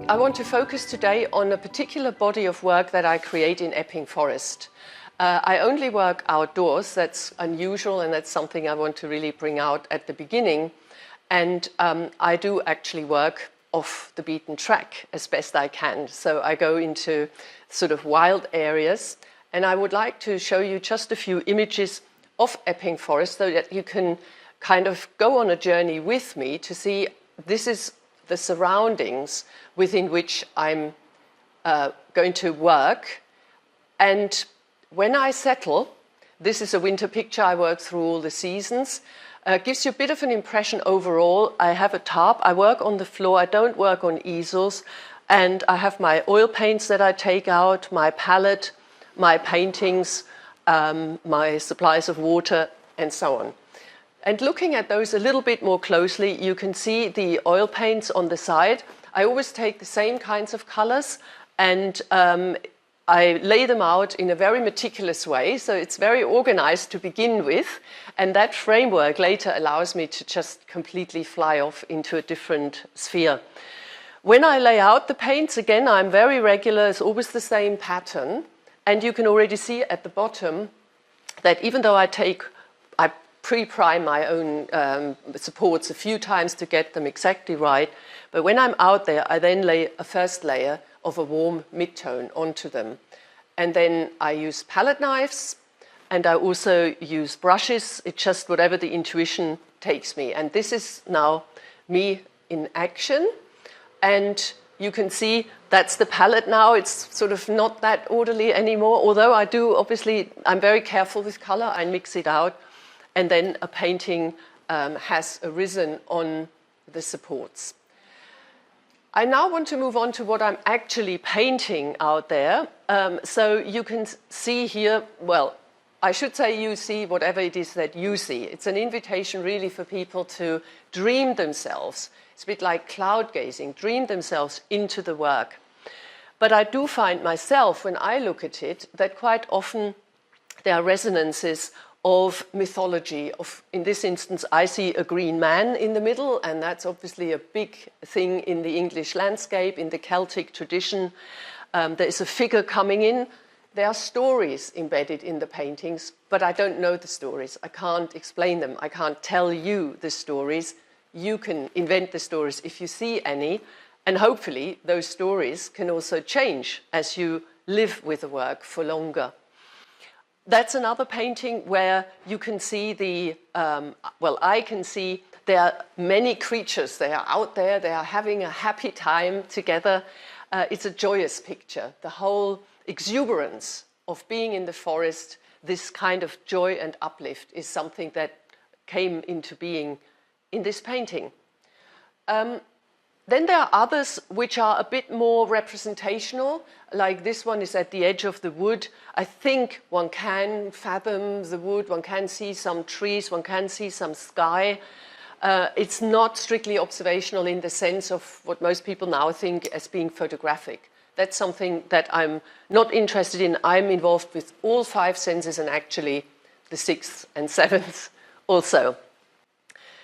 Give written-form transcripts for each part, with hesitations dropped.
I want to focus today on a particular body of work that I create in Epping Forest. I only work outdoors. That's unusual, and that's something I want to really bring out at the beginning. And I do actually work off the beaten track as best I can. So I go into sort of wild areas, and I would like to show you just a few images of Epping Forest so that you can kind of go on a journey with me to see this is the surroundings within which I'm going to work. And when I settle, this is a winter picture. I work through all the seasons. Gives you a bit of an impression overall. I have a tarp. I work on the floor. I don't work on easels. And I have my oil paints that I take out, my palette, my paintings, my supplies of water, and so on. And looking at those a little bit more closely, you can see the oil paints on the side. I always take the same kinds of colors, and I lay them out in a very meticulous way, so it's very organized to begin with, and that framework later allows me to just completely fly off into a different sphere. When I lay out the paints, again, I'm very regular. It's always the same pattern, and you can already see at the bottom that even though I pre-prime my own supports a few times to get them exactly right, but when I'm out there, I then lay a first layer of a warm mid-tone onto them. And then I use palette knives, and I also use brushes. It's just whatever the intuition takes me. And this is now me in action. And you can see that's the palette now. It's sort of not that orderly anymore, although I do, obviously, I'm very careful with color. I mix it out. And then a painting has arisen on the supports. I now want to move on to what I'm actually painting out there. So you can see here, well, I should say you see whatever it is that you see. It's an invitation really for people to dream themselves. It's a bit like cloud gazing, dream themselves into the work. But I do find myself, when I look at it, that quite often there are resonances of mythology. In this instance, I see a green man in the middle, and that's obviously a big thing in the English landscape, in the Celtic tradition. There is a figure coming in. There are stories embedded in the paintings, but I don't know the stories. I can't explain them. I can't tell you the stories. You can invent the stories if you see any, and hopefully those stories can also change as you live with the work for longer. That's another painting where you can see I can see there are many creatures. They are out there. They are having a happy time together. It's a joyous picture. The whole exuberance of being in the forest, this kind of joy and uplift is something that came into being in this painting. Then there are others which are a bit more representational, like this one is at the edge of the wood. I think one can fathom the wood, one can see some trees, one can see some sky. It's not strictly observational in the sense of what most people now think as being photographic. That's something that I'm not interested in. I'm involved with all five senses, and actually the sixth and seventh also.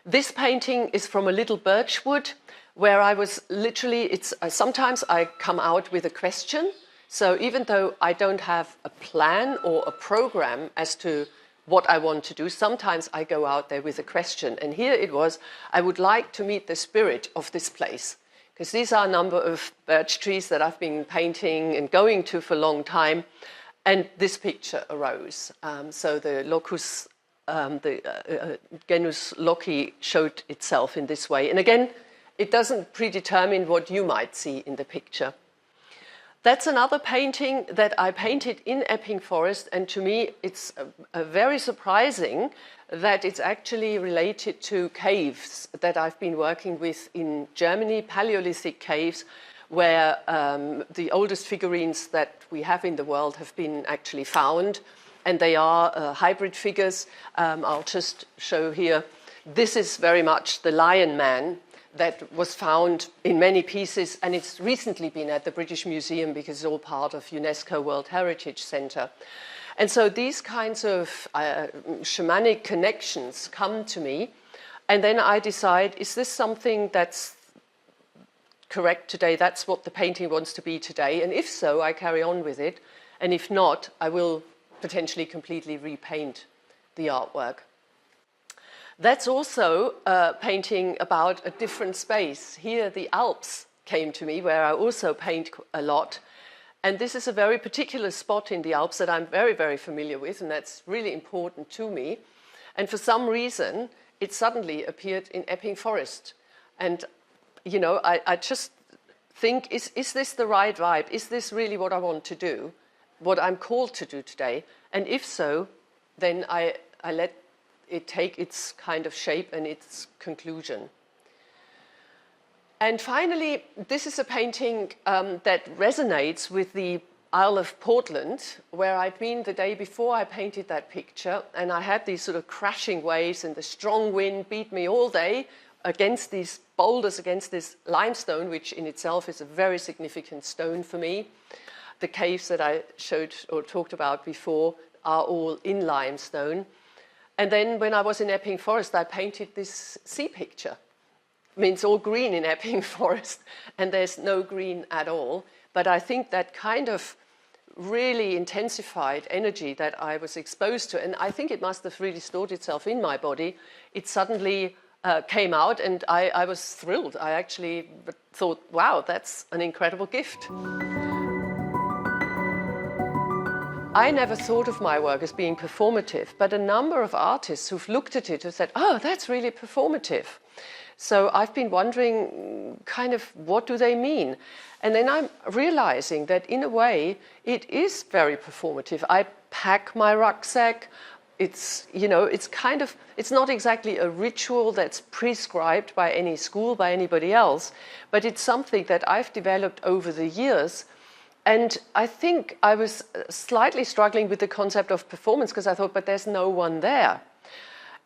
This painting is from a little birch wood, where I was literally, sometimes I come out with a question. So even though I don't have a plan or a program as to what I want to do, sometimes I go out there with a question. And here it was, I would like to meet the spirit of this place, because these are a number of birch trees that I've been painting and going to for a long time. And this picture arose. So the locus, genus loci showed itself in this way. And again, it doesn't predetermine what you might see in the picture. That's another painting that I painted in Epping Forest, and to me it's very surprising that it's actually related to caves that I've been working with in Germany, Paleolithic caves, where the oldest figurines that we have in the world have been actually found, and they are hybrid figures. I'll just show here. This is very much the Lion Man that was found in many pieces, and it's recently been at the British Museum because it's all part of UNESCO World Heritage Centre. And so these kinds of shamanic connections come to me, and then I decide, is this something that's correct today, that's what the painting wants to be today, and if so, I carry on with it, and if not, I will potentially completely repaint the artwork. That's also painting about a different space. Here the Alps came to me, where I also paint a lot, and this is a very particular spot in the Alps that I'm very, very familiar with, and that's really important to me. And for some reason, it suddenly appeared in Epping Forest. And, you know, I just think, is this the right vibe? Is this really what I want to do? What I'm called to do today? And if so, then I let it take its kind of shape and its conclusion. And finally, this is a painting that resonates with the Isle of Portland, where I'd been the day before I painted that picture, and I had these sort of crashing waves and the strong wind beat me all day against these boulders, against this limestone, which in itself is a very significant stone for me. The caves that I showed or talked about before are all in limestone. And then when I was in Epping Forest, I painted this sea picture. I mean, it's all green in Epping Forest, and there's no green at all. But I think that kind of really intensified energy that I was exposed to, and I think it must have really stored itself in my body, it suddenly came out, and I was thrilled. I actually thought, wow, that's an incredible gift. I never thought of my work as being performative, but a number of artists who've looked at it have said, oh, that's really performative. So I've been wondering kind of what do they mean? And then I'm realizing that in a way it is very performative. I pack my rucksack. It's, you know, it's kind of, it's not exactly a ritual that's prescribed by any school, by anybody else, but it's something that I've developed over the years. And I think I was slightly struggling with the concept of performance because I thought, but there's no one there.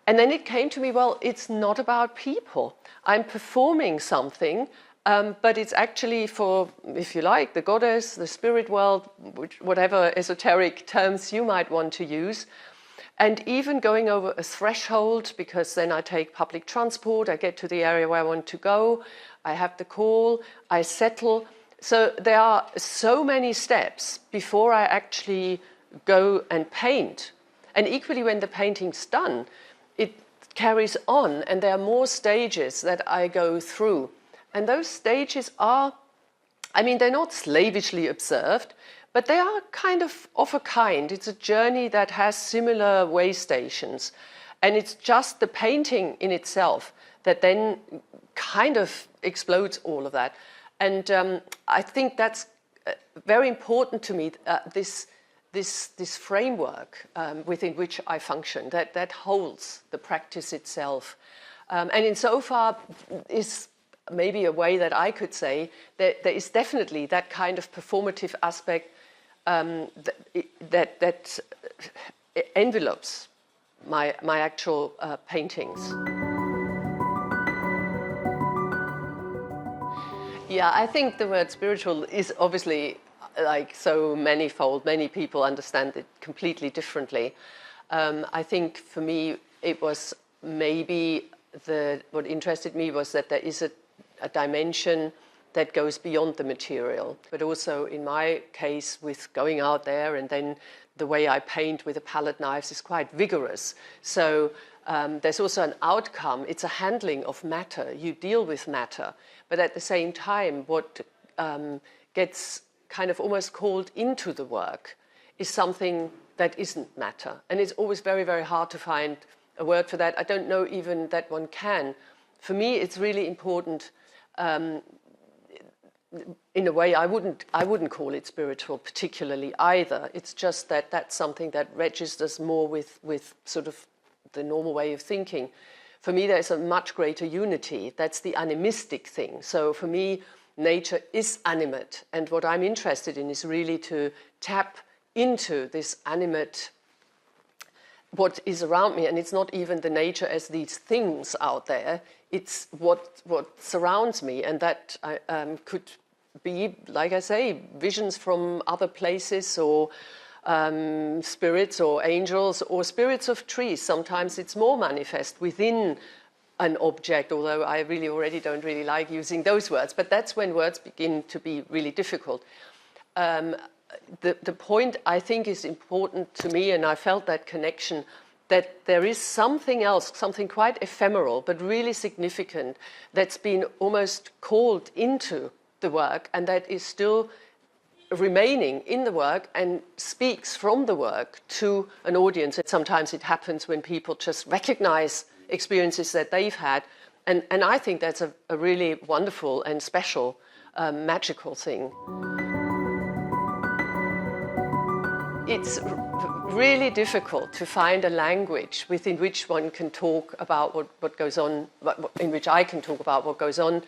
And then it came to me, well, it's not about people. I'm performing something, but it's actually for, if you like, the goddess, the spirit world, whatever esoteric terms you might want to use. And even going over a threshold, because then I take public transport, I get to the area where I want to go, I have the call, I settle. So there are so many steps before I actually go and paint. And equally when the painting's done, it carries on, and there are more stages that I go through. And those stages are, I mean, they're not slavishly observed, but they are kind of a kind. It's a journey that has similar way stations. And it's just the painting in itself that then kind of explodes all of that. And I think that's very important to me, this framework within which I function, that holds the practice itself. And insofar is maybe a way that I could say that there is definitely that kind of performative aspect that envelopes my actual paintings. Yeah, I think the word spiritual is obviously like so manifold. Many people understand it completely differently. I think for me, it was maybe what interested me was that there is a dimension that goes beyond the material, but also in my case with going out there, and then the way I paint with the palette knives is quite vigorous. So there's also an outcome. It's a handling of matter. You deal with matter, but at the same time, what gets kind of almost called into the work is something that isn't matter. And it's always very, very hard to find a word for that. I don't know even that one can. For me, it's really important. In a way, I wouldn't call it spiritual particularly either. It's just that that's something that registers more with sort of the normal way of thinking. For me, there's a much greater unity. That's the animistic thing. So for me, nature is animate. And what I'm interested in is really to tap into this animate, what is around me. And it's not even the nature as these things out there. It's what surrounds me. And that could be, like I say, visions from other places, or spirits or angels or spirits of trees. Sometimes it's more manifest within an object, although I really already don't really like using those words, but that's when words begin to be really difficult. The point I think is important to me, and I felt that connection, that there is something else, something quite ephemeral, but really significant, that's been almost called into the work, and that is still remaining in the work and speaks from the work to an audience. And sometimes it happens when people just recognize experiences that they've had. And I think that's a really wonderful and special, magical thing. It's really difficult to find a language within which one can talk about what goes on, in which I can talk about what goes on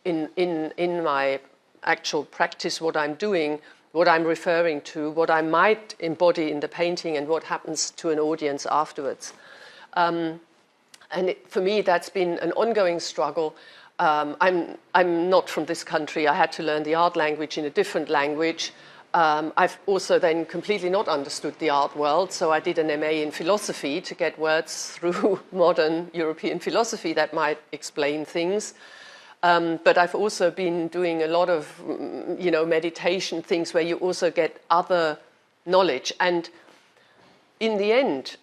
in my actual practice, what I'm doing, what I'm referring to, what I might embody in the painting, and what happens to an audience afterwards. For me, that's been an ongoing struggle. I'm not from this country. I had to learn the art language in a different language. I've also then completely not understood the art world, so I did an MA in philosophy to get words through modern European philosophy that might explain things. But I've also been doing a lot of, meditation things where you also get other knowledge. And in the end,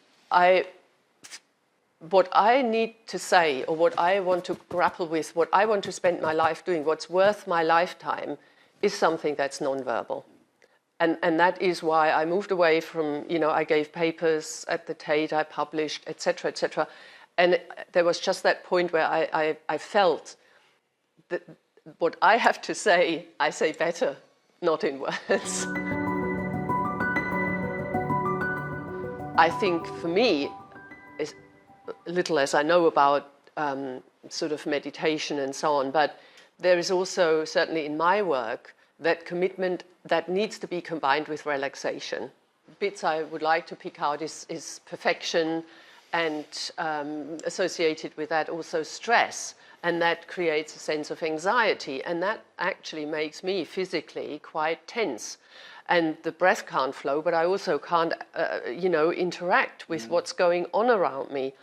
what I need to say, or what I want to grapple with, what I want to spend my life doing, what's worth my lifetime, is something that's nonverbal. And that is why I moved away from, I gave papers at the Tate, I published, et cetera, et cetera. And there was just that point where I felt that what I have to say, I say better, not in words. I think for me, as little as I know about sort of meditation and so on, but there is also, certainly in my work, that commitment that needs to be combined with relaxation. Bits I would like to pick out is perfection, and associated with that also stress, and that creates a sense of anxiety, and that actually makes me physically quite tense. And the breath can't flow, but I also can't, interact with what's going on around me.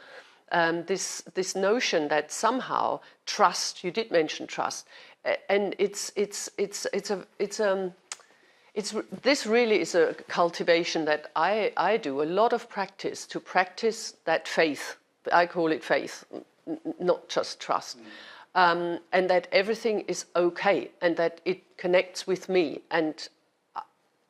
This notion that somehow trust, you did mention trust, and this really is a cultivation that I do, a lot of practice to practice that faith. I call it faith, not just trust. And that everything is okay, and that it connects with me. And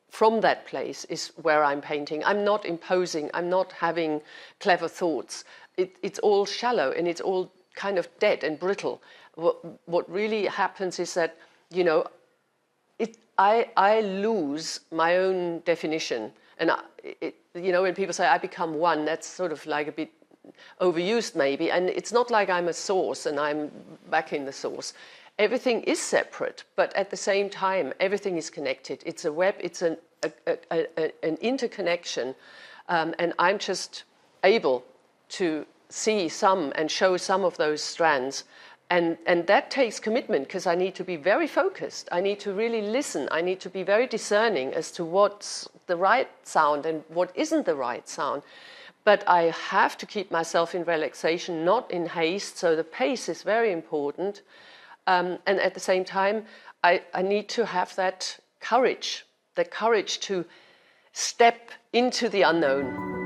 from that place is where I'm painting. I'm not imposing, I'm not having clever thoughts. It's all shallow, and it's all kind of dead and brittle. What really happens is that, I lose my own definition. And, when people say I become one, that's sort of like a bit overused maybe. And it's not like I'm a source and I'm back in the source. Everything is separate, but at the same time, everything is connected. It's a web, it's an interconnection. And I'm just able to see some and show some of those strands. And that takes commitment, because I need to be very focused. I need to really listen. I need to be very discerning as to what's the right sound and what isn't the right sound. But I have to keep myself in relaxation, not in haste. So the pace is very important. And at the same time, I need to have that courage to step into the unknown.